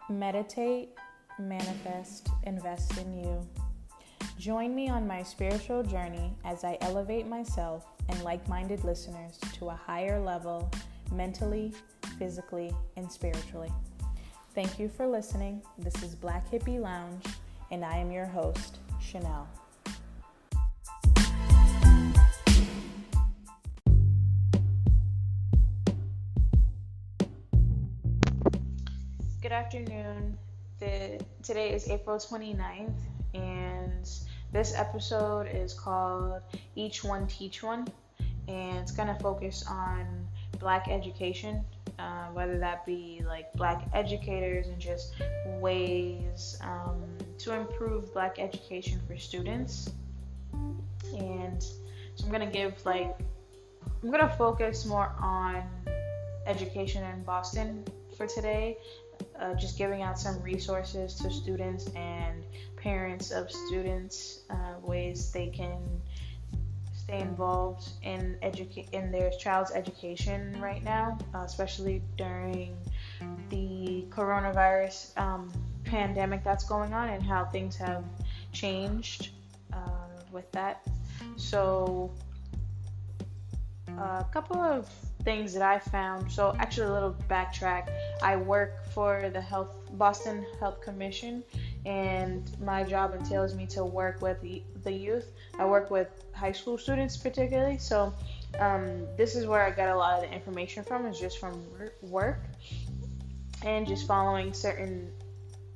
Meditate, manifest, invest in you. Join me on my spiritual journey as I elevate myself and like-minded listeners to a higher level mentally, physically, and spiritually. Thank you for listening. This is Black Hippie Lounge, and I am your host, Chanel. Good afternoon. Today is April 29th, and this episode is called Each One Teach One, and it's going to focus on Black education, whether that be like Black educators and just ways to improve Black education for students. And so I'm going to focus more on education in Boston for today. Just giving out some resources to students and parents of students, ways they can stay involved in their child's education right now, especially during the coronavirus pandemic that's going on, and how things have changed with that. So a couple of things that I found. So actually, a little backtrack. I work for the Boston Health Commission, and my job entails me to work with the youth. I work with high school students particularly. So this is where I got a lot of the information from, is just from work and just following certain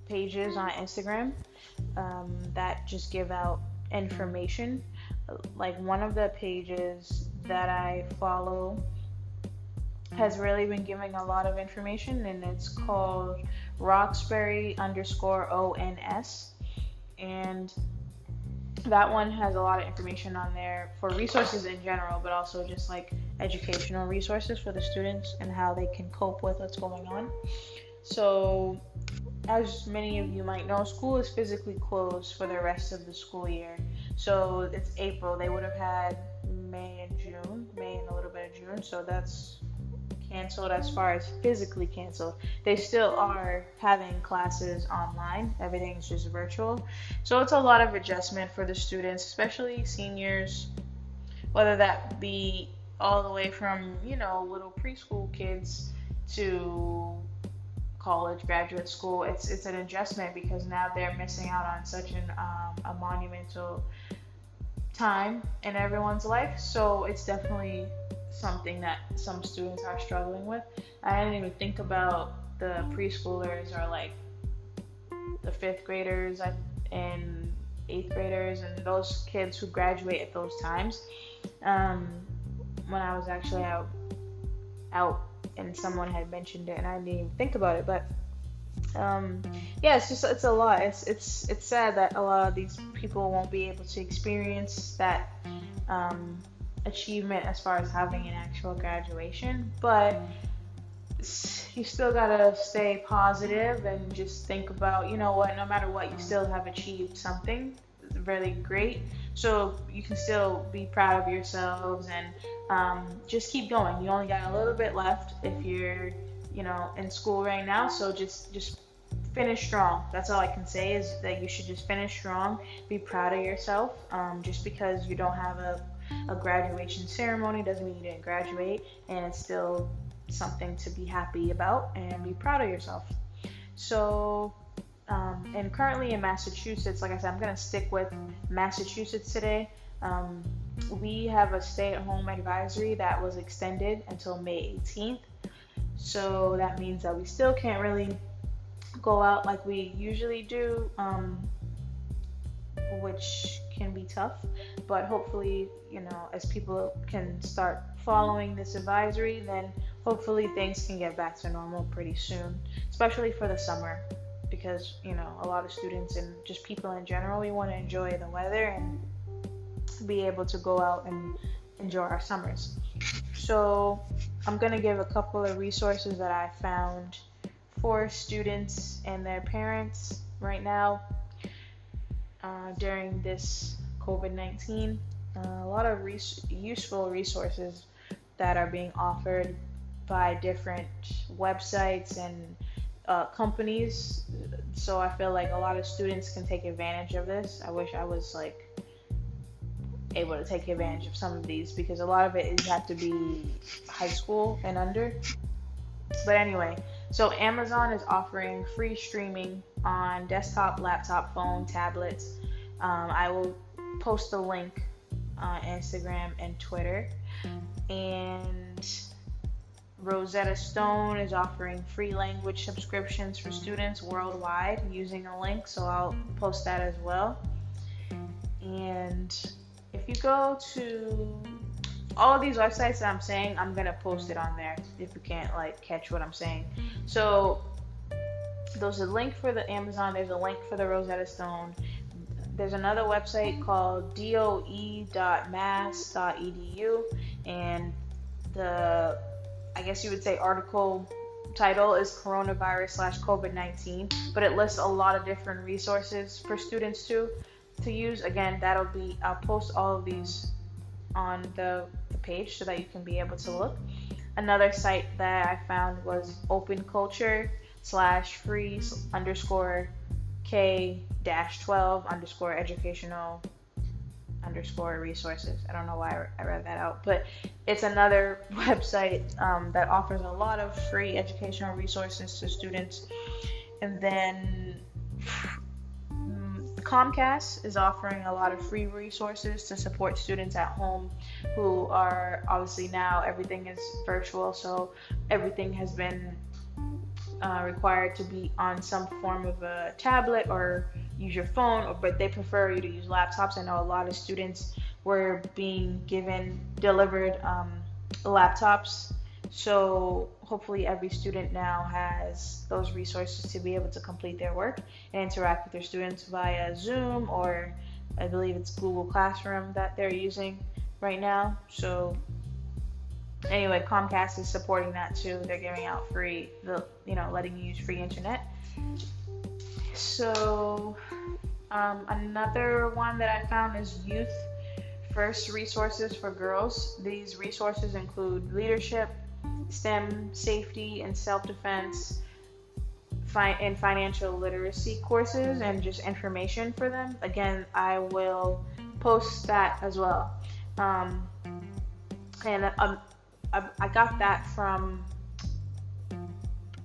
pages on Instagram that just give out information. Like one of the pages that I follow has really been giving a lot of information, and it's called Roxbury_ONS, and that one has a lot of information on there for resources in general, but also just like educational resources for the students and how they can cope with what's going on. So as many of you might know, school is physically closed for the rest of the school year. So it's April. They would have had May and a little bit of June. So that's canceled as far as physically canceled. They still are having classes online. Everything's just virtual. So it's a lot of adjustment for the students, especially seniors, whether that be all the way from, little preschool kids to college, graduate school. It's an adjustment because now they're missing out on such a monumental time in everyone's life. So it's definitely something that some students are struggling with. I didn't even think about the preschoolers or like the 5th graders and 8th graders and those kids who graduate at those times. When I was actually out and someone had mentioned it and I didn't even think about it, but it's a lot. It's sad that a lot of these people won't be able to experience that achievement as far as having an actual graduation, but you still gotta stay positive and just think about, no matter what, you still have achieved something really great. So you can still be proud of yourselves and just keep going. You only got a little bit left if you're, in school right now. So just finish strong. That's all I can say, is that you should just finish strong. Be proud of yourself. Just because you don't have a graduation ceremony doesn't mean you didn't graduate, and it's still something to be happy about and be proud of yourself. So and currently in Massachusetts, like I said, I'm going to stick with Massachusetts today. We have a stay-at-home advisory that was extended until May 18th. So that means that we still can't really go out like we usually do, which can be tough. But hopefully, as people can start following this advisory, then hopefully things can get back to normal pretty soon, especially for the summer. Because, a lot of students and just people in general, we want to enjoy the weather and be able to go out and enjoy our summers. So I'm going to give a couple of resources that I found for students and their parents right now during this COVID-19. A lot of useful resources that are being offered by different websites and companies. So I feel like a lot of students can take advantage of this. I wish I was like able to take advantage of some of these because a lot of it is have to be high school and under. But anyway, so Amazon is offering free streaming on desktop, laptop, phone, tablets. I will post the link on Instagram and Twitter. And Rosetta Stone is offering free language subscriptions for students worldwide using a link, so I'll post that as well. And if you go to all of these websites that I'm saying, I'm gonna post it on there if you can't like catch what I'm saying. So there's a link for the Amazon, there's a link for the Rosetta Stone. There's another website called doe.mass.edu, and the, I guess you would say, article title is coronavirus/COVID-19, but it lists a lot of different resources for students to use. Again, I'll post all of these on the page so that you can be able to look. Another site that I found was openculture/free_k-12_educational_resources. I don't know why I read that out, but it's another website that offers a lot of free educational resources to students. And then Comcast is offering a lot of free resources to support students at home who are obviously, now everything is virtual, so everything has been required to be on some form of a tablet or use your phone, but they prefer you to use laptops. I know a lot of students were being delivered laptops, so hopefully every student now has those resources to be able to complete their work and interact with their students via Zoom, or I believe it's Google Classroom that they're using right now. So anyway, Comcast is supporting that too. They're giving out free, letting you use free internet. So another one that I found is Youth First resources for girls. These resources include leadership, STEM, safety and self-defense, and financial literacy courses, and just information for them. Again, I will post that as well. And I got that from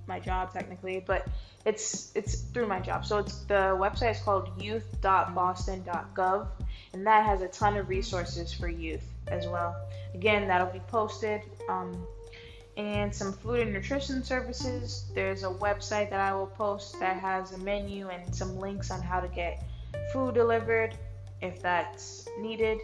my job technically, but it's through my job. So the website is called youth.boston.gov, and that has a ton of resources for youth as well. Again, that'll be posted. And some food and nutrition services. There's a website that I will post that has a menu and some links on how to get food delivered if that's needed.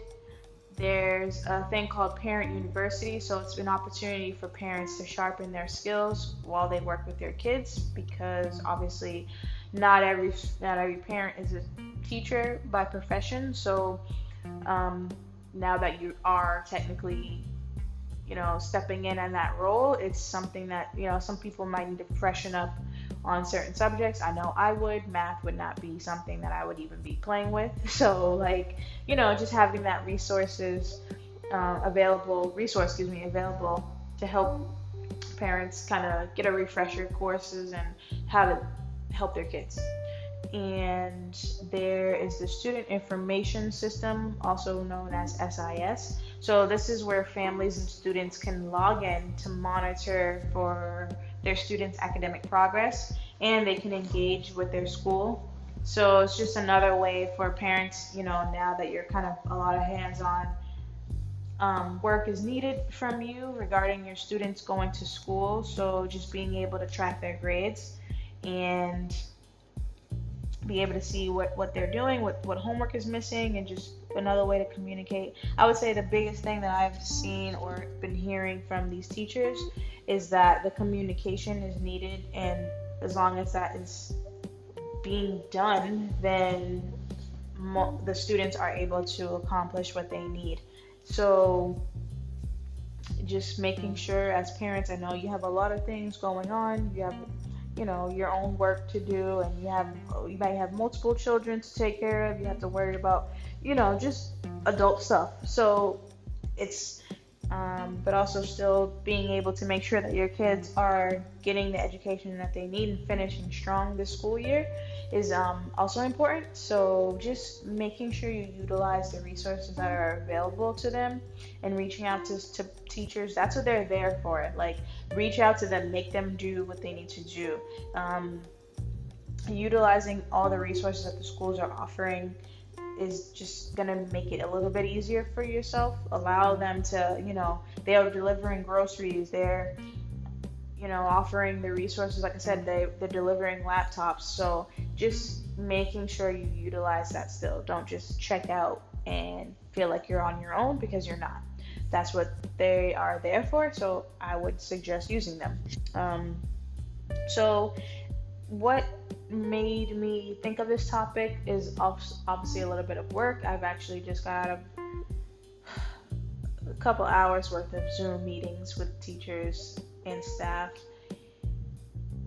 There's a thing called Parent University, so it's an opportunity for parents to sharpen their skills while they work with their kids, because obviously not every parent is a teacher by profession. So now that you are technically stepping in on that role, it's something that some people might need to freshen up on certain subjects. I know I would. Math would not be something that I would even be playing with. So just having that resource available to help parents kind of get a refresher courses and how to help their kids. And there is the Student Information System, also known as SIS. So this is where families and students can log in to monitor for their students' academic progress, and they can engage with their school. So it's just another way for parents, now that you're kind of a lot of hands-on work is needed from you regarding your students going to school. So just being able to track their grades and be able to see what they're doing, what homework is missing, and just another way to communicate. I would say the biggest thing that I've seen or been hearing from these teachers is that the communication is needed, and as long as that is being done, then the students are able to accomplish what they need. So just making sure, as parents, I know you have a lot of things going on. You have your own work to do, and you might have multiple children to take care of. You have to worry about just adult stuff. So it's but also still being able to make sure that your kids are getting the education that they need and finishing strong this school year is also important. So just making sure you utilize the resources that are available to them and reaching out to teachers. That's what they're there for. Like, reach out to them, make them do what they need to do. Utilizing all the resources that the schools are offering is just going to make it a little bit easier for yourself. Allow them to, they are delivering groceries, they're, offering the resources. Like I said, they're delivering laptops. So just making sure you utilize that still. Don't just check out and feel like you're on your own, because you're not. That's what they are there for. So I would suggest using them. So what made me think of this topic is obviously a little bit of work. I've actually just got out of a couple hours worth of Zoom meetings with teachers and staff,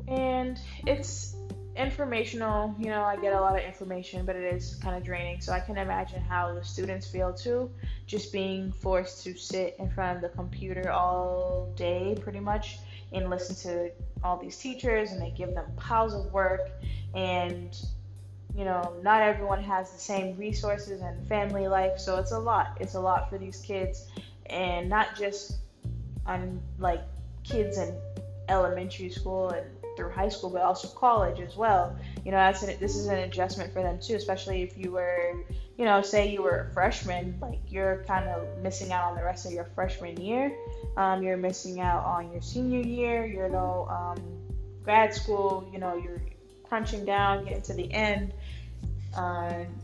and it's informational. I get a lot of information, but it is kind of draining. So I can imagine how the students feel too, just being forced to sit in front of the computer all day pretty much and listen to all these teachers, and they give them piles of work, and not everyone has the same resources and family life, so it's a lot for these kids, and not just on like kids in elementary school and through high school, but also college as well. This is an adjustment for them too, especially if you were, say you were a freshman, like you're kind of missing out on the rest of your freshman year. You're missing out on your senior year, grad school, you're crunching down, getting to the end,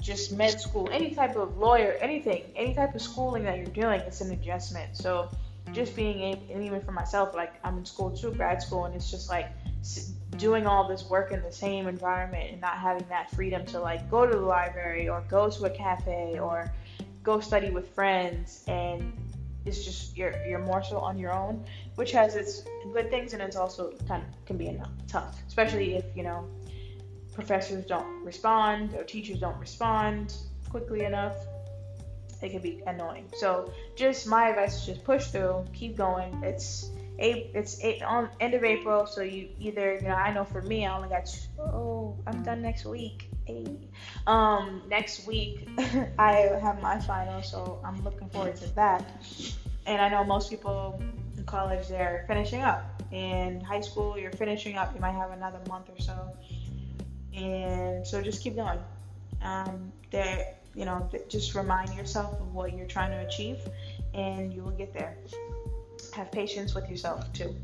just med school, any type of lawyer, anything, any type of schooling that you're doing, it's an adjustment. So just and even for myself, like I'm in school too, grad school, and it's just like doing all this work in the same environment and not having that freedom to like go to the library or go to a cafe or go study with friends, and it's just you're more so on your own, which has its good things, and it's also kind of can be tough, especially if professors don't respond or teachers don't respond quickly enough. It can be annoying. So just my advice is just push through, keep going. It's on end of April, so you either I know for me I only got I'm done next week. Next week I have my final, so I'm looking forward to that. And I know most people in college, they're finishing up. In high school, you're finishing up. You might have another month or so, and so just keep going. Just remind yourself of what you're trying to achieve, and you will get there. Have patience with yourself too.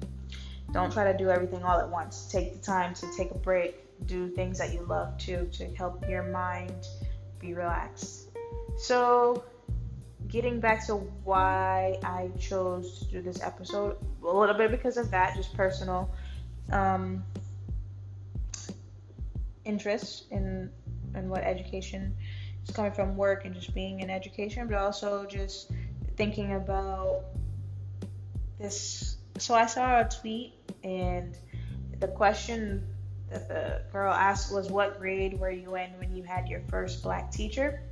Don't try to do everything all at once. Take the time to take a break. Do things that you love to help your mind be relaxed. So, getting back to why I chose to do this episode, a little bit because of that, just personal interest in what education is, coming from work and just being in education, but also just thinking about this. So I saw a tweet, and the question that the girl asked was, what grade were you in when you had your first black teacher?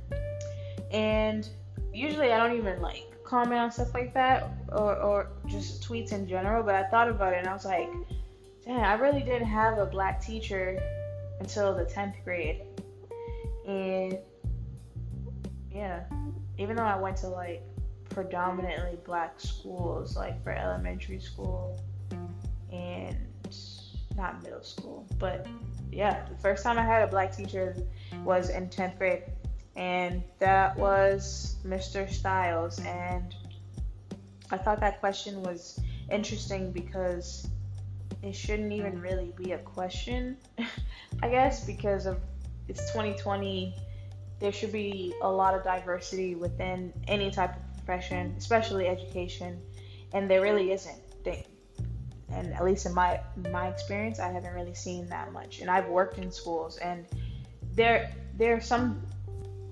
And usually I don't even like comment on stuff like that, or just tweets in general, but I thought about it and I was like, damn, I really didn't have a black teacher until the 10th grade. And yeah, even though I went to like predominantly black schools, like for elementary school and not middle school, but yeah, the first time I had a black teacher was in 10th grade, and that was Mr. Stiles. And I thought that question was interesting because it shouldn't even really be a question, I guess, because it's 2020. There should be a lot of diversity within any type of profession, especially education, and there really isn't. And at least in my experience, I haven't really seen that much. And I've worked in schools, and there are some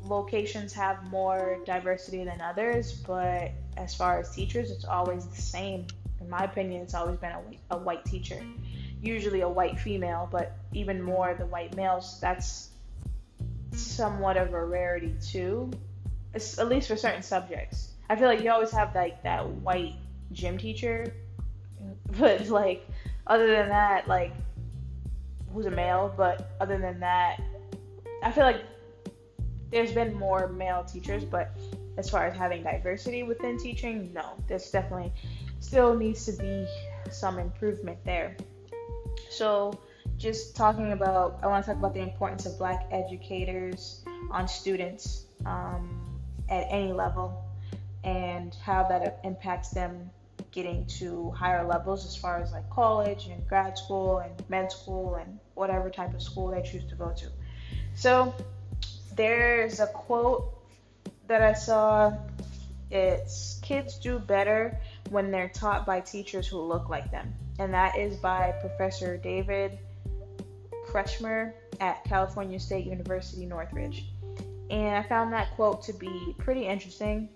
locations have more diversity than others, but as far as teachers, it's always the same. In my opinion, it's always been a white teacher, usually a white female, but even more the white males. That's somewhat of a rarity too, at least for certain subjects. I feel like you always have like that white gym teacher, but like other than that, like who's a male, but other than that, I feel like there's been more male teachers, but as far as having diversity within teaching, no, there's definitely still needs to be some improvement there. So, just talking about, I want to talk about the importance of Black educators on students at any level and how that impacts them getting to higher levels as far as like college and grad school and med school and whatever type of school they choose to go to. So, there's a quote that I saw. It's kids do better when they're taught by teachers who look like them. And that is by Professor David Kretschmer at California State University, Northridge. And I found that quote to be pretty interesting,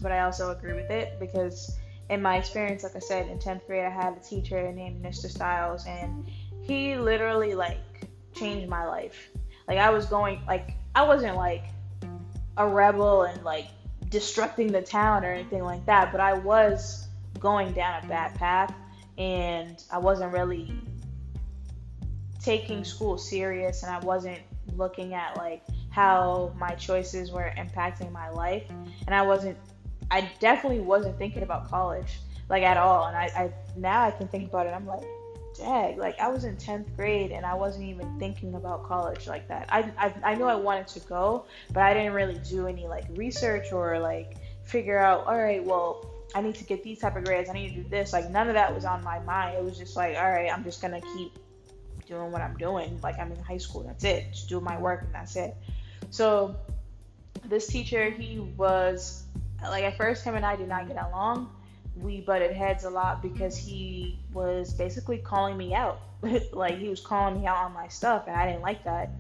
but I also agree with it because in my experience, like I said, in 10th grade, I had a teacher named Mr. Stiles, and he literally like changed my life. Like I wasn't like a rebel and like destructing the town or anything like that, but I was going down a bad path and I wasn't really taking school serious, and I wasn't looking at like how my choices were impacting my life, and I definitely wasn't thinking about college like at all. And I now I can think about it, I'm like, dang, like I was in 10th grade and I wasn't even thinking about college like that. I knew I wanted to go, but I didn't really do any like research or like figure out, all right, well, I need to get these type of grades, I need to do this. Like none of that was on my mind. It was just like, all right, I'm just gonna keep doing what I'm doing. Like I'm in high school, that's it. Just do my work and that's it. So this teacher, he was like, at first him and I did not get along. We butted heads a lot because he was basically calling me out. Like he was calling me out on my stuff, and I didn't like that.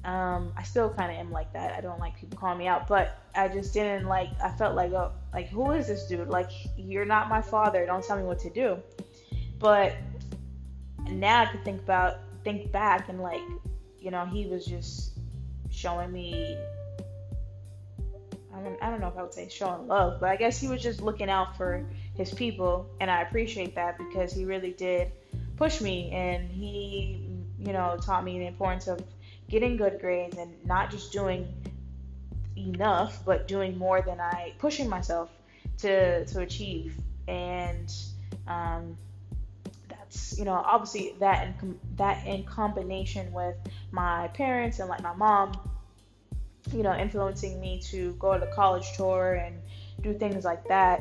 I still kind of am like that. I don't like people calling me out, but I just didn't like. I felt like, oh, like who is this dude? Like you're not my father. Don't tell me what to do. But now I can think back, and like, he was just showing me. I don't know if I would say showing love, but I guess he was just looking out for his people, and I appreciate that because he really did push me, and he, taught me the importance of getting good grades and not just doing enough, but doing more than pushing myself to achieve. And that's, obviously that in combination with my parents and like my mom, influencing me to go to the college tour and do things like that.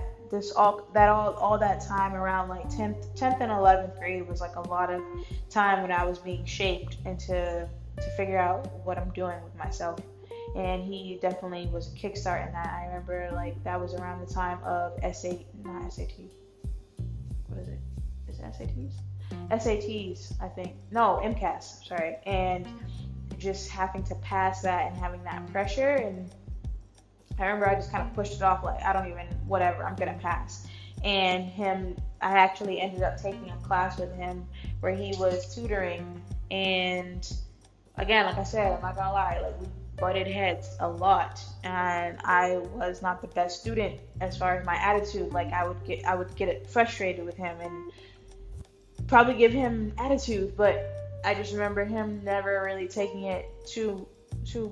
All that time around like 10th and 11th grade was like a lot of time when I was being shaped into to figure out what I'm doing with myself. And he definitely was a kickstart in that. I remember like that was around the time of not SAT. What is it? Is it SATs? SATs, I think. No, MCAS, sorry. And just having to pass that and having that pressure, and I remember I just kind of pushed it off like, whatever, I'm gonna pass. And I actually ended up taking a class with him where he was tutoring, and again, like I said, I'm not gonna lie, like we butted heads a lot, and I was not the best student as far as my attitude. Like I would get frustrated with him and probably give him attitude, but I just remember him never really taking it too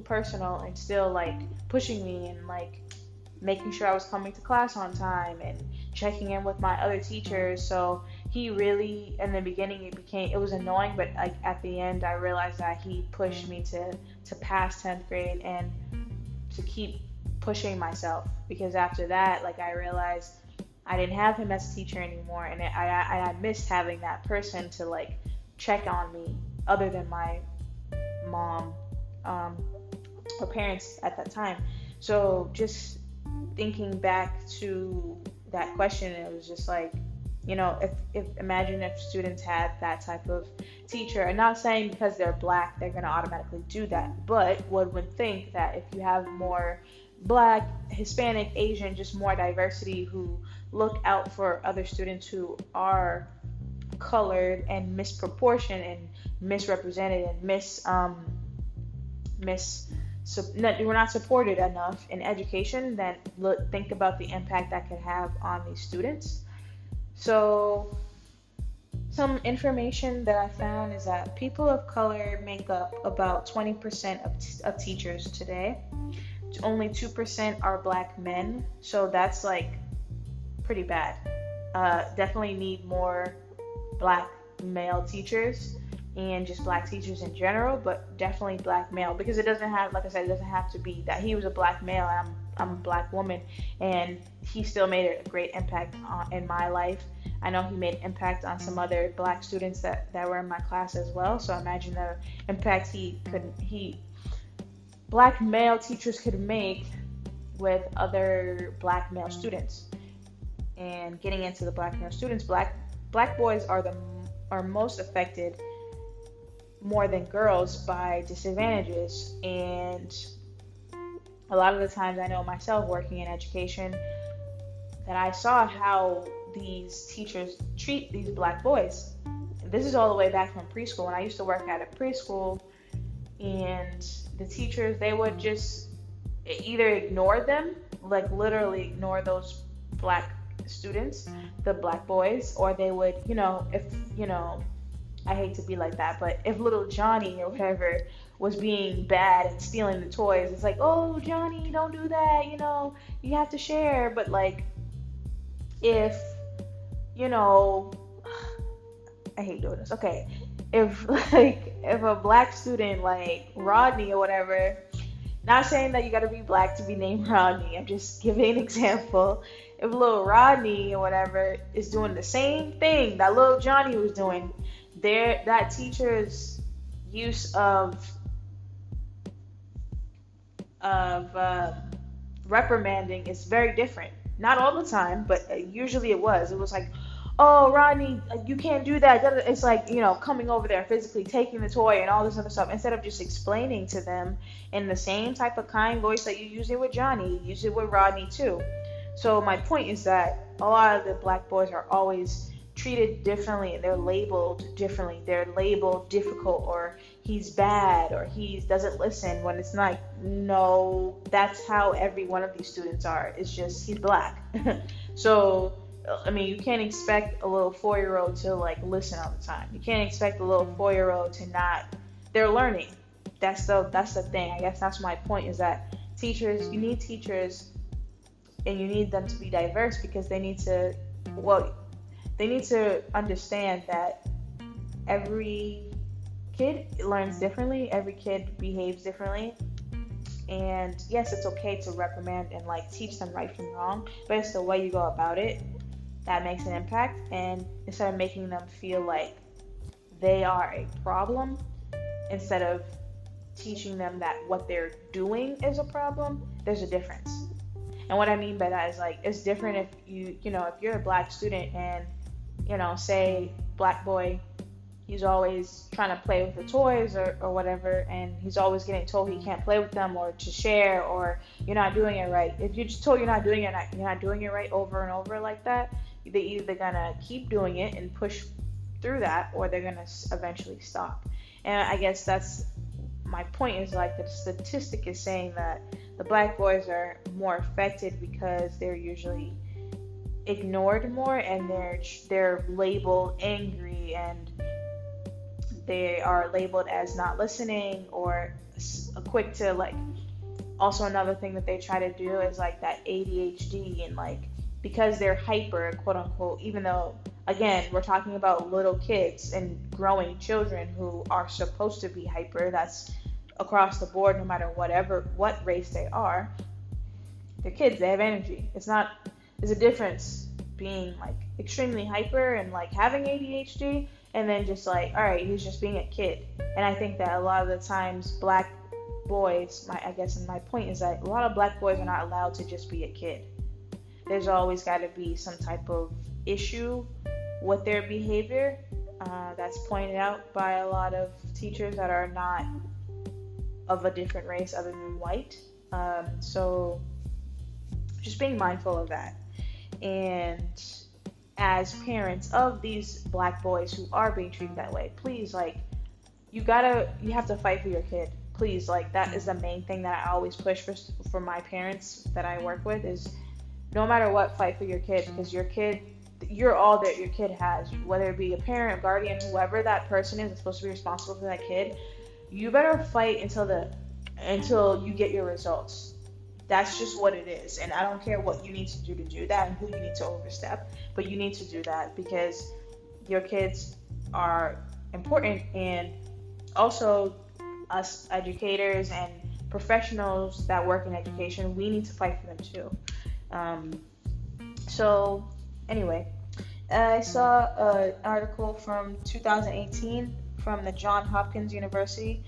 personal and still like pushing me and like making sure I was coming to class on time and checking in with my other teachers. So he really, in the beginning, it was annoying, but like at the end I realized that he pushed me to pass 10th grade and to keep pushing myself, because after that, like I realized I didn't have him as a teacher anymore, and I missed having that person to like check on me other than my mom or parents at that time. So just thinking back to that question, it was just like, if imagine if students had that type of teacher, and not saying because they're Black they're going to automatically do that, but one would think that if you have more Black, Hispanic, Asian, just more diversity who look out for other students who are colored and misproportioned and misrepresented and we're not supported enough in education, then think about the impact that could have on these students. So some information that I found is that people of color make up about 20% of teachers today. Only 2% are black men, so that's like pretty bad. Definitely need more black male teachers and just black teachers in general, but definitely black male, because it doesn't have, like I said, it doesn't have to be that he was a black male and I'm a black woman, and he still made a great impact in my life. I know he made an impact on some other black students that were in my class as well. So imagine the impact black male teachers could make with other black male students. And getting into the black male students, black boys are most affected more than girls by disadvantages. And a lot of the times, I know myself working in education, that I saw how these teachers treat these black boys. This is all the way back from preschool. When I used to work at a preschool, and the teachers, they would just either ignore them, like literally ignore those black students, the black boys, or they would, I hate to be like that, but if little Johnny or whatever was being bad and stealing the toys, it's like, oh, Johnny, don't do that, you have to share. But like, if, I hate doing this. Okay. If a black student like Rodney or whatever, not saying that you got to be black to be named Rodney, I'm just giving an example. If little Rodney or whatever is doing the same thing that little Johnny was doing, that teacher's use of reprimanding is very different. Not all the time, but usually it was. It was like, oh, Rodney, you can't do that. It's like, coming over there, physically taking the toy and all this other stuff, instead of just explaining to them in the same type of kind voice that you use it with Johnny, you use it with Rodney too. So my point is that a lot of the black boys are always treated differently, and they're labeled differently. They're labeled difficult, or he's bad, or he doesn't listen, when it's like, no, that's how every one of these students are. It's just he's black. So I mean, you can't expect a little 4-year-old to like listen all the time. You can't expect a little 4-year-old to not. They're learning. That's the thing. I guess that's my point, is that teachers, you need teachers, and you need them to be diverse, because they need to understand that every kid learns differently. Every kid behaves differently. And yes, it's okay to reprimand and like teach them right from wrong, but it's the way you go about it that makes an impact. And instead of making them feel like they are a problem, instead of teaching them that what they're doing is a problem, there's a difference. And what I mean by that is, like, it's different if if you're a black student and, say black boy, he's always trying to play with the toys or whatever, and he's always getting told he can't play with them or to share, or you're not doing it right. If you're just told you're not doing it right over and over like that, they're either gonna keep doing it and push through that, or they're gonna eventually stop. And I guess that's my point, is like the statistic is saying that the black boys are more affected because they're usually ignored more, and they're labeled angry, and they are labeled as not listening, or quick to like. Also, another thing that they try to do is like that ADHD, and like, because they're hyper, quote unquote, even though, again, we're talking about little kids and growing children who are supposed to be hyper. That's across the board, no matter what race they are. They're kids, they have energy. There's a difference being like extremely hyper and like having ADHD, and then just like, all right, he's just being a kid. And I think that a lot of the times black boys, my point is that a lot of black boys are not allowed to just be a kid. There's always got to be some type of issue with their behavior. That's pointed out by a lot of teachers that are not of a different race other than white. So just being mindful of that. And as parents of these black boys who are being treated that way, please, like, you have to fight for your kid. please, like, that is the main thing that I always push for my parents that I work with is no matter what, fight for your kid, because your kid, you're all that your kid has, whether it be a parent, guardian, whoever that person is that's supposed to be responsible for that kid. You better fight until you get your results. That's just what it is. And I don't care what you need to do that and who you need to overstep, but you need to do that because your kids are important. And also, us educators and professionals that work in education, we need to fight for them too. So anyway, I saw an article from 2018 from the Johns Hopkins University,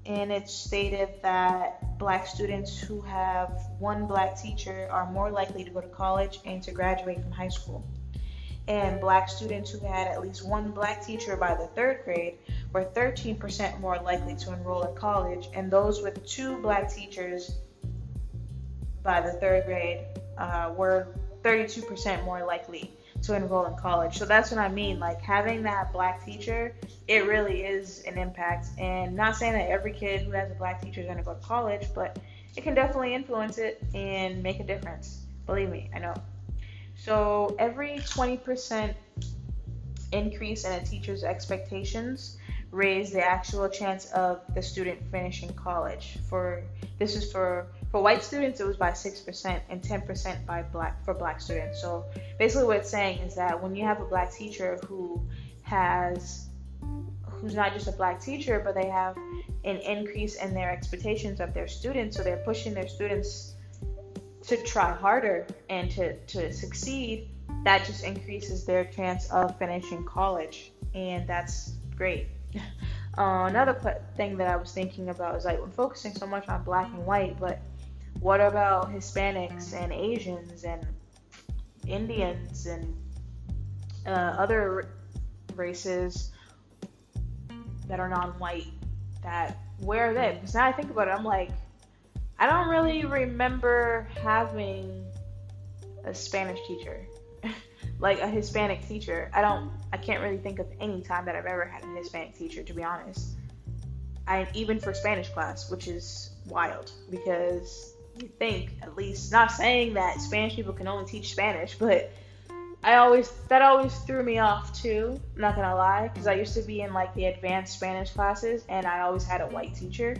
and it stated that black students who have one black teacher are more likely to go to college and to graduate from high school. And black students who had at least one black teacher by the third grade were 13% more likely to enroll in college, and those with two black teachers by the third grade were 32% more likely to enroll in college. So that's what I mean, like having that black teacher, it really is an impact. And not saying that every kid who has a black teacher is going to go to college, but it can definitely influence it and make a difference. Believe me, I know. So every 20% increase in a teacher's expectations raise the actual chance of the student finishing college. For white students, it was by 6% and 10% for black students. So basically what it's saying is that when you have a black teacher who's not just a black teacher, but they have an increase in their expectations of their students, so they're pushing their students to try harder and to succeed, that just increases their chance of finishing college, and that's great. Another thing that I was thinking about is like we're focusing so much on black and white, but what about Hispanics and Asians and Indians and other races that are non-white? Where are they? Because now I think about it, I'm like, I don't really remember having a Spanish teacher, like a Hispanic teacher. I can't really think of any time that I've ever had a Hispanic teacher, to be honest. Even for Spanish class, which is wild because you think, at least, not saying that Spanish people can only teach Spanish, but that always threw me off too. I'm not gonna lie, because I used to be in like the advanced Spanish classes, and I always had a white teacher.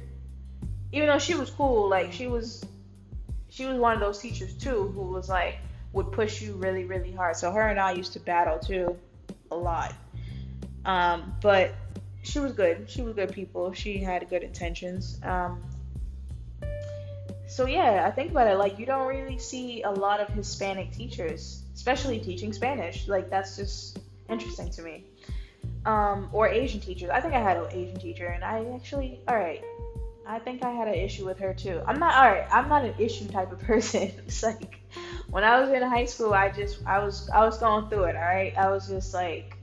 Even though she was cool, like she was one of those teachers too who was like would push you really, really hard. So her and I used to battle too a lot. But she was good. She was good people. She had good intentions. So yeah, I think about it, like you don't really see a lot of Hispanic teachers, especially teaching Spanish. Like that's just interesting to me. Or Asian teachers. I think I had an Asian teacher, and I think I had an issue with her too. I'm not an issue type of person. It's like when I was in high school, I was going through it. All right, I was just like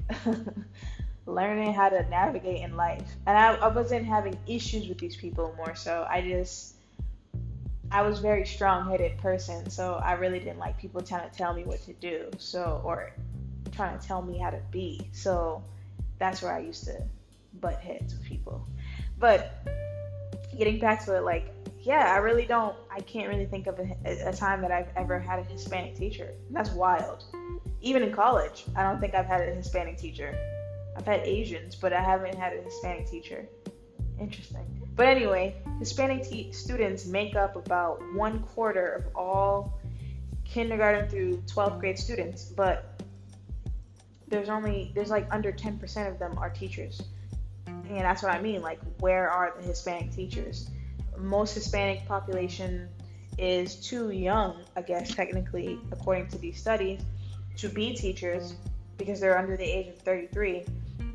learning how to navigate in life, and I wasn't having issues with these people more so. I was a very strong-headed person, so I really didn't like people trying to tell me what to do, or trying to tell me how to be. So that's where I used to butt heads with people. But getting back to it, like, yeah, I can't really think of a time that I've ever had a Hispanic teacher. That's wild. Even in college, I don't think I've had a Hispanic teacher. I've had Asians, but I haven't had a Hispanic teacher. Interesting. But anyway, Hispanic students make up about 1/4 of all kindergarten through 12th grade students, but there's like under 10% of them are teachers. And that's what I mean, like, where are the Hispanic teachers? Most Hispanic population is too young, I guess, technically, according to these studies, to be teachers because they're under the age of 33.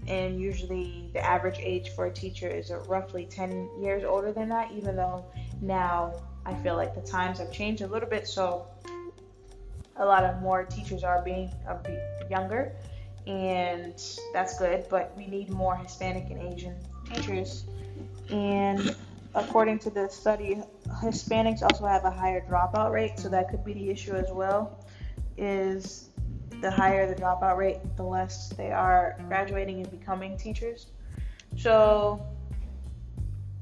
And usually the average age for a teacher is roughly 10 years older than that, even though now I feel like the times have changed a little bit, so a lot of more teachers are being younger, and that's good, but we need more Hispanic and Asian teachers. And according to the study, Hispanics also have a higher dropout rate, so that could be the issue as well, is the higher the dropout rate, the less they are graduating and becoming teachers. So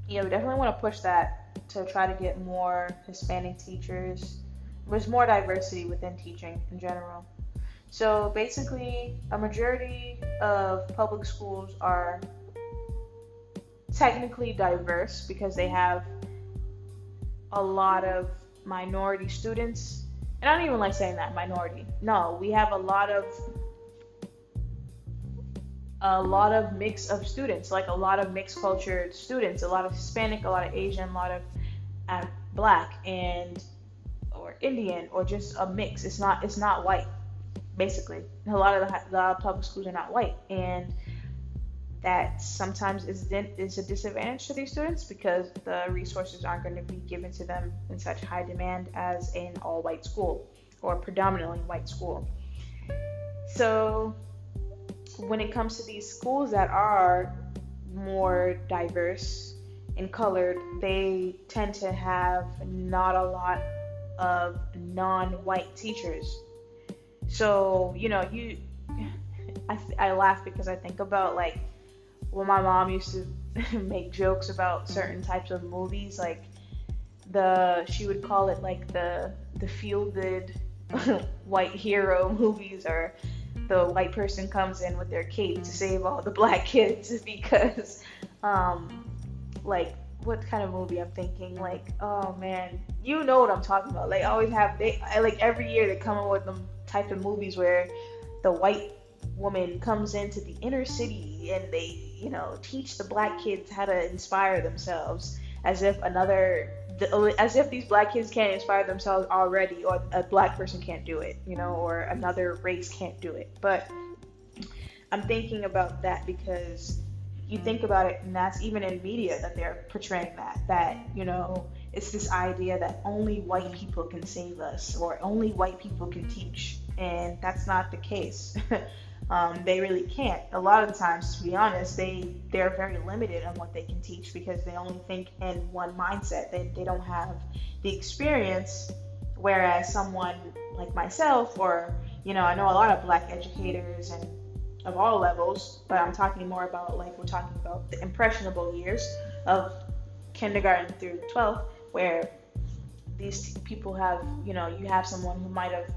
Yeah, we definitely want to push that to try to get more Hispanic teachers. There's more diversity within teaching in general. So basically, a majority of public schools are technically diverse because they have a lot of minority students. And I don't even like saying that minority. No, we have a lot of mix of students, like a lot of mixed cultured students, a lot of Hispanic, a lot of Asian, a lot of black and or Indian or just a mix. It's not white basically. A lot of public schools are not white, and that sometimes is a disadvantage to these students because the resources aren't going to be given to them in such high demand as in all white school or predominantly white school. So when it comes to these schools that are more diverse and colored, they tend to have not a lot of non-white teachers. So, I laugh because I think about like when my mom used to make jokes about certain types of movies, like she would call it like the feel good white hero movies, or the white person comes in with their cape to save all the black kids because like what kind of movie I'm thinking, like, oh man, you know what I'm talking about. Like like every year they come up with them type of movies where the white woman comes into the inner city and they teach the black kids how to inspire themselves, as if these black kids can't inspire themselves already, or a black person can't do it, or another race can't do it. But I'm thinking about that because you think about it, and that's even in media that they're portraying that it's this idea that only white people can save us or only white people can teach, and that's not the case. They really can't. A lot of the times, to be honest, they're very limited on what they can teach because they only think in one mindset. They don't have the experience, whereas someone like myself, or I know a lot of black educators and of all levels, but I'm talking more about, like, we're talking about the impressionable years of kindergarten through 12th, where these people have, you have someone who might have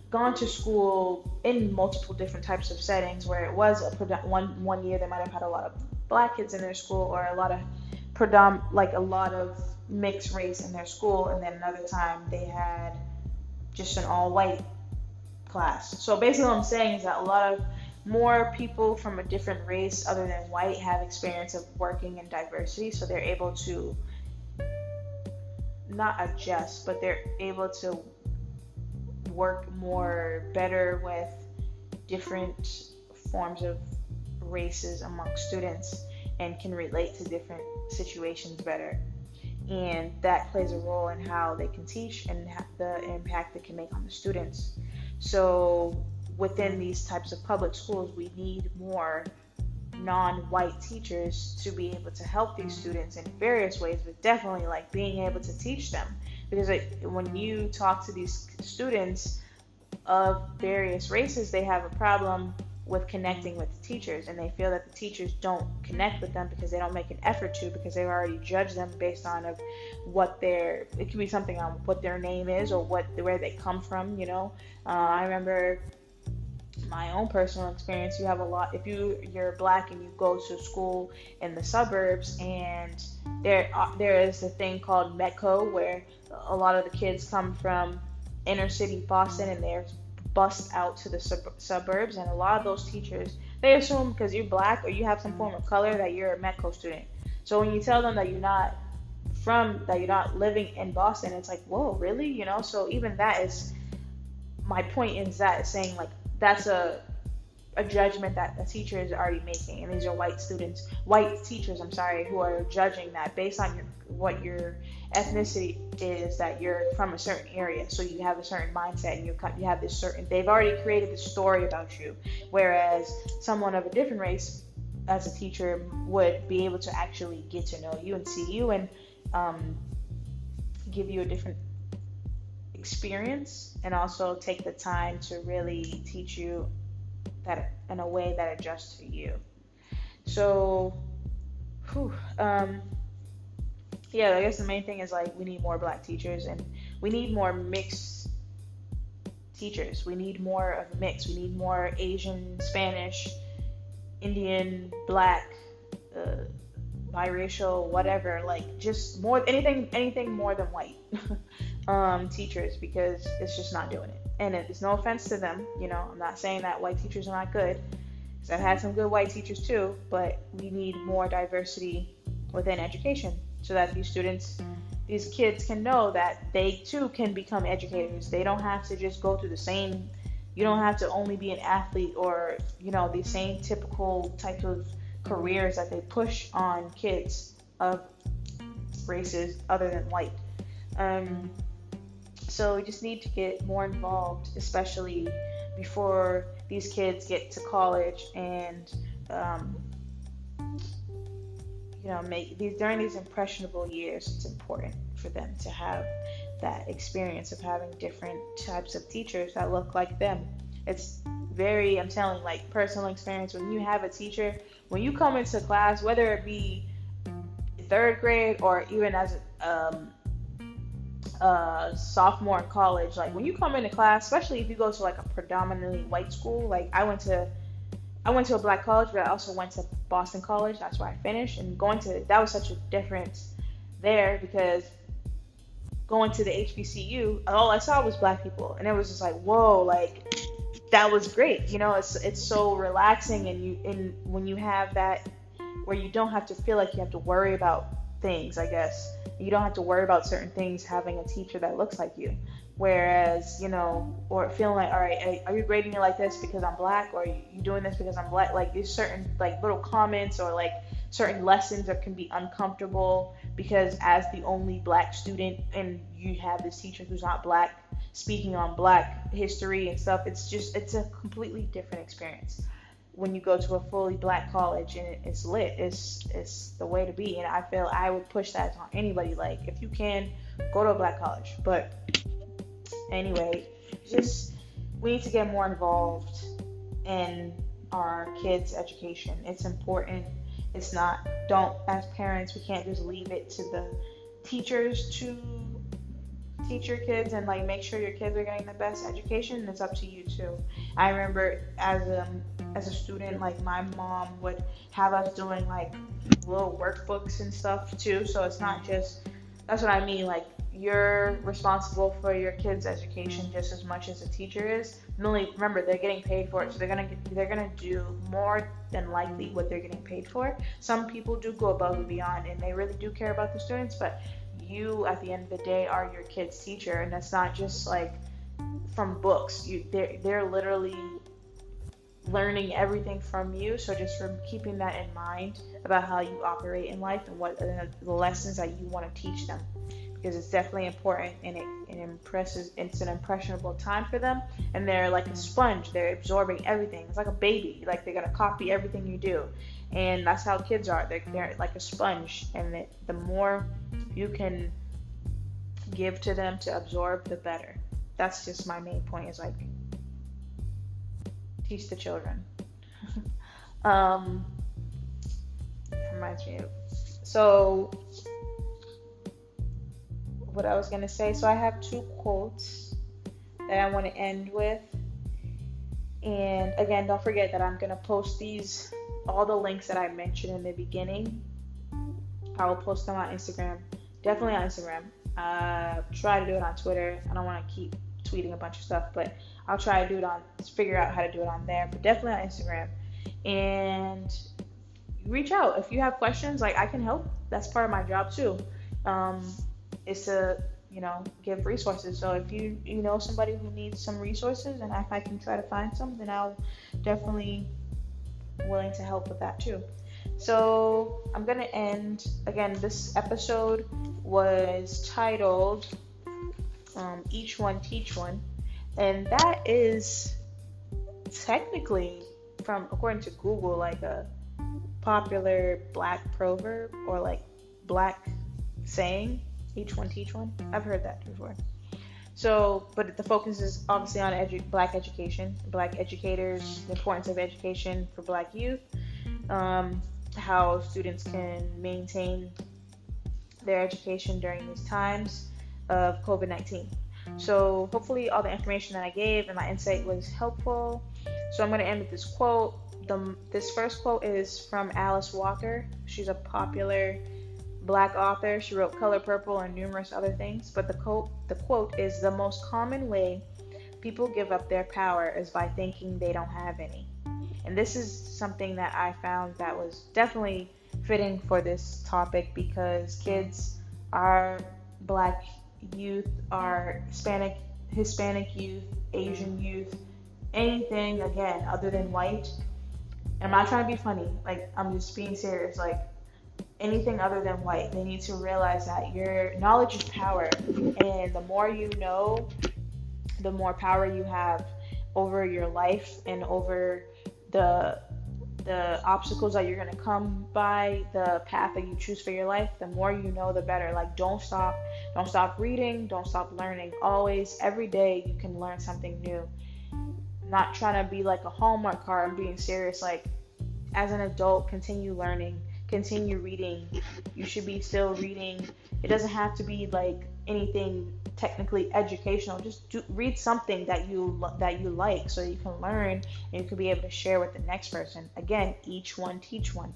gone to school in multiple different types of settings, where it was one year they might have had a lot of black kids in their school, or a lot of a lot of mixed race in their school, and then another time they had just an all white class. So basically what I'm saying is that a lot of more people from a different race other than white have experience of working in diversity, so they're able to not adjust, but they're able to work better with different forms of races amongst students and can relate to different situations better. And that plays a role in how they can teach and the impact it can make on the students. So within these types of public schools, we need more non-white teachers to be able to help these students in various ways, but definitely like being able to teach them. Because when you talk to these students of various races, they have a problem with connecting with the teachers, and they feel that the teachers don't connect with them because they don't make an effort to, because they've already judged them based on of it could be something on what their name is or where they come from. I remember my own personal experience. You have a lot, if you're black and you go to school in the suburbs, and there is a thing called Metco, where a lot of the kids come from inner city Boston and they're bused out to the suburbs, and a lot of those teachers, they assume because you're black or you have some form of color that you're a Metco student. So when you tell them that you're not living in Boston, it's like, whoa, really? So even that is, my point is that saying like that's a judgment that the teacher is already making, and these are white teachers, who are judging that based on what your ethnicity is, that you're from a certain area, so you have a certain mindset, and you have this certain, they've already created this story about you, whereas someone of a different race as a teacher would be able to actually get to know you and see you and give you a different experience, and also take the time to really teach you that in a way that adjusts to you. So yeah, I guess the main thing is like we need more black teachers and we need more mixed teachers. We need more of a mix. We need more Asian, Spanish, Indian, black, uh, biracial, whatever. Like just more anything more than white teachers because it's just not doing it. And it's no offense to them. I'm not saying that white teachers are not good. Because I've had some good white teachers too, but we need more diversity within education so that these kids can know that they too can become educators. They don't have to just go through you don't have to only be an athlete or, the same typical types of careers that they push on kids of races other than white. So we just need to get more involved, especially before these kids get to college and, during these impressionable years, it's important for them to have that experience of having different types of teachers that look like them. It's I'm telling like personal experience. When you have a teacher, when you come into class, whether it be third grade or even as a sophomore in college, like when you come into class, especially if you go to like a predominantly white school, like I went to a black college, but I also went to Boston College. That's where I finished. And that was such a difference there because going to the HBCU, all I saw was black people. And it was just like, whoa, like that was great. It's so relaxing. And when you have that, where you don't have to feel like you have to worry about things, I guess. You don't have to worry about certain things having a teacher that looks like you. Whereas, or feeling like, all right, are you grading me like this because I'm black, or are you doing this because I'm black? Like there's certain like little comments or like certain lessons that can be uncomfortable because as the only black student and you have this teacher who's not black speaking on black history and stuff, it's a completely different experience. When you go to a fully black college and it's lit, it's the way to be. And I feel I would push that on anybody. Like if you can, go to a black college. But anyway, we need to get more involved in our kids' education. It's important. It's not, as parents, we can't just leave it to the teachers to teach your kids and like make sure your kids are getting the best education. It's up to you too. I remember as a student, like my mom would have us doing like little workbooks and stuff too. So it's not just, that's what I mean, like you're responsible for your kids' education just as much as a teacher is. And only remember, they're getting paid for it, so they're gonna do more than likely what they're getting paid for. Some people do go above and beyond, and they really do care about the students. But you, at the end of the day, are your kid's teacher, and that's not just like from books. They're literally learning everything from you. So just from keeping that in mind about how you operate in life and what the lessons that you want to teach them. Because it's definitely important and it's an impressionable time for them, and they're like a sponge. They're absorbing everything. It's like a baby. Like they're gonna copy everything you do, and that's how kids are. They're like a sponge, and the more you can give to them to absorb, the better. That's just my main point, is like teach the children. Reminds me of, so what I was going to say. So I have 2 quotes that I want to end with. And again, don't forget that I'm going to post all the links that I mentioned in the beginning. I will post them on Instagram. Definitely on Instagram. Try to do it on Twitter. I don't want to keep tweeting a bunch of stuff, but I'll try to figure out how to do it on there, but definitely on Instagram. And reach out if you have questions. Like, I can help. That's part of my job too. Is to, give resources. So if you know somebody who needs some resources, and if I can try to find some, then I'll definitely willing to help with that too. So I'm going to end, again, this episode was titled Each One Teach One. And that is technically, according to Google, like a popular black proverb or like black saying. Each one teach one. I've heard that before. So, but the focus is obviously on black education, black educators, the importance of education for black youth, how students can maintain their education during these times of COVID-19. So hopefully all the information that I gave and my insight was helpful. So I'm going to end with this quote. This first quote is from Alice Walker. She's a popular Black author. She wrote Color Purple and numerous other things. But the quote is, "The most common way people give up their power is by thinking they don't have any." And this is something that I found that was definitely fitting for this topic, because kids, our Black youth, our Hispanic youth, Asian youth, anything again other than white. And I'm not trying to be funny, like I'm just being serious, like anything other than white, they need to realize that your knowledge is power, and the more you know, the more power you have over your life and over the obstacles that you're going to come by, the path that you choose for your life. The more you know, the better. Like, don't stop reading, don't stop learning. Always, every day you can learn something new. Not trying to be like a Hallmark card. I'm being serious. Like, as an adult, continue learning, continue reading. You should be still reading. It doesn't have to be like anything technically educational. Just read something that you like, so you can learn and you can be able to share with the next person. Again, each one teach one.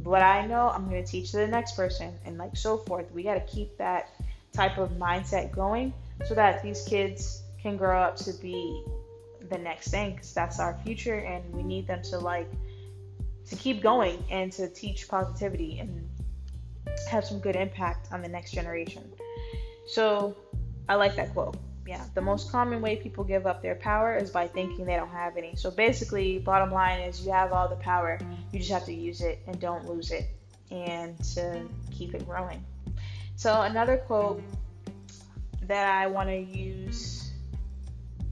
What I know, I'm going to teach to the next person, and like so forth. We got to keep that type of mindset going so that these kids can grow up to be the next thing, because that's our future, and we need them to keep going and to teach positivity and have some good impact on the next generation. So I like that quote. Yeah, the most common way people give up their power is by thinking they don't have any. So basically, bottom line is, you have all the power. You just have to use it and don't lose it, and to keep it growing. So another quote that I want to use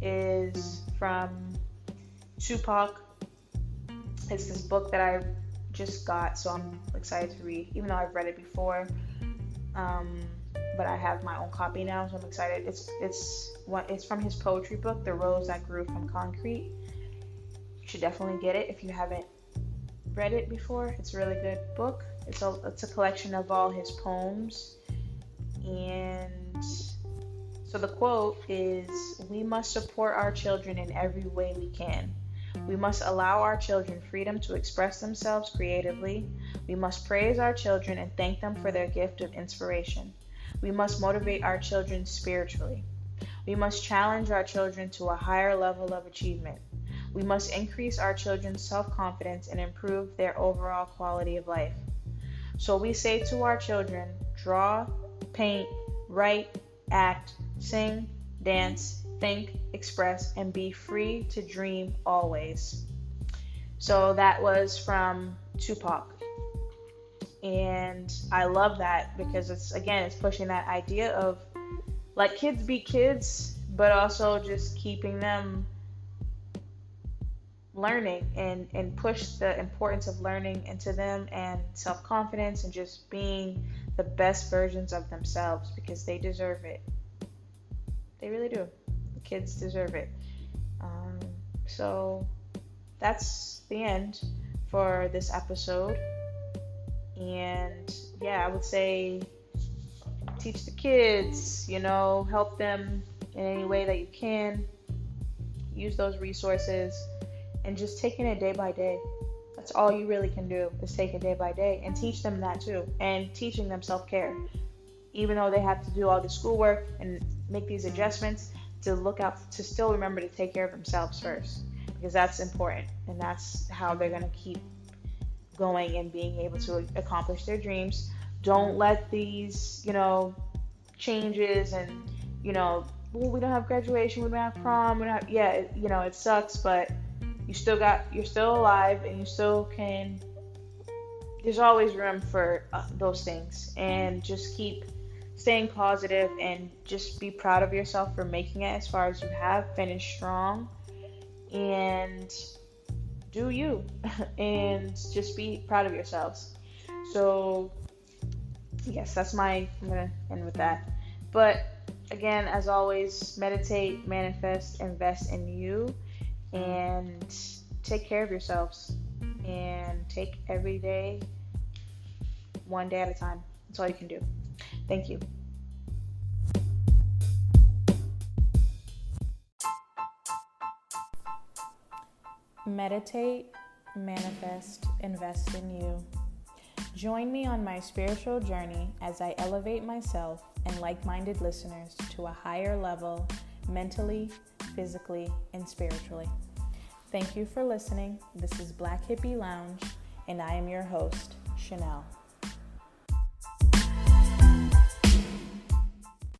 is from Tupac. It's this book that I just got, so I'm excited to read, even though I've read it before. But I have my own copy now, so I'm excited. It's from his poetry book, The Rose That Grew from Concrete. You should definitely get it if you haven't read it before. It's a really good book. It's a collection of all his poems. And so the quote is, "We must support our children in every way we can. We must allow our children freedom to express themselves creatively. We must praise our children and thank them for their gift of inspiration. We must motivate our children spiritually. We must challenge our children to a higher level of achievement. We must increase our children's self-confidence and improve their overall quality of life. So we say to our children, draw, paint, write, act, sing, dance, think, express, and be free to dream always." So that was from Tupac. And I love that, because it's pushing that idea of let kids be kids, but also just keeping them learning, and push the importance of learning into them, and self-confidence, and just being the best versions of themselves, because they deserve it. They really do. The kids deserve it. So that's the end for this episode. And yeah, I would say teach the kids, help them in any way that you can. Use those resources, and just taking it day by day. That's all you really can do, is take it day by day, and teach them that too, and teaching them self-care. Even though they have to do all the schoolwork and make these adjustments, to look out, to still remember to take care of themselves first, because that's important, and that's how they're going to keep going and being able to accomplish their dreams. Don't let these, changes and, well, we don't have graduation, we don't have prom, it sucks, but you're still alive, and you still can, there's always room for those things. And just keep staying positive, and just be proud of yourself for making it as far as you have. Finish strong, and do you, and just be proud of yourselves. So yes, I'm gonna end with that. But again, as always, meditate, manifest, invest in you, and take care of yourselves, and take every day one day at a time. That's all you can do. Thank you. Meditate, manifest, invest in you. Join me on my spiritual journey as I elevate myself and like-minded listeners to a higher level mentally, physically, and spiritually. Thank you for listening. This is Black Hippie Lounge, and I am your host, Chanel.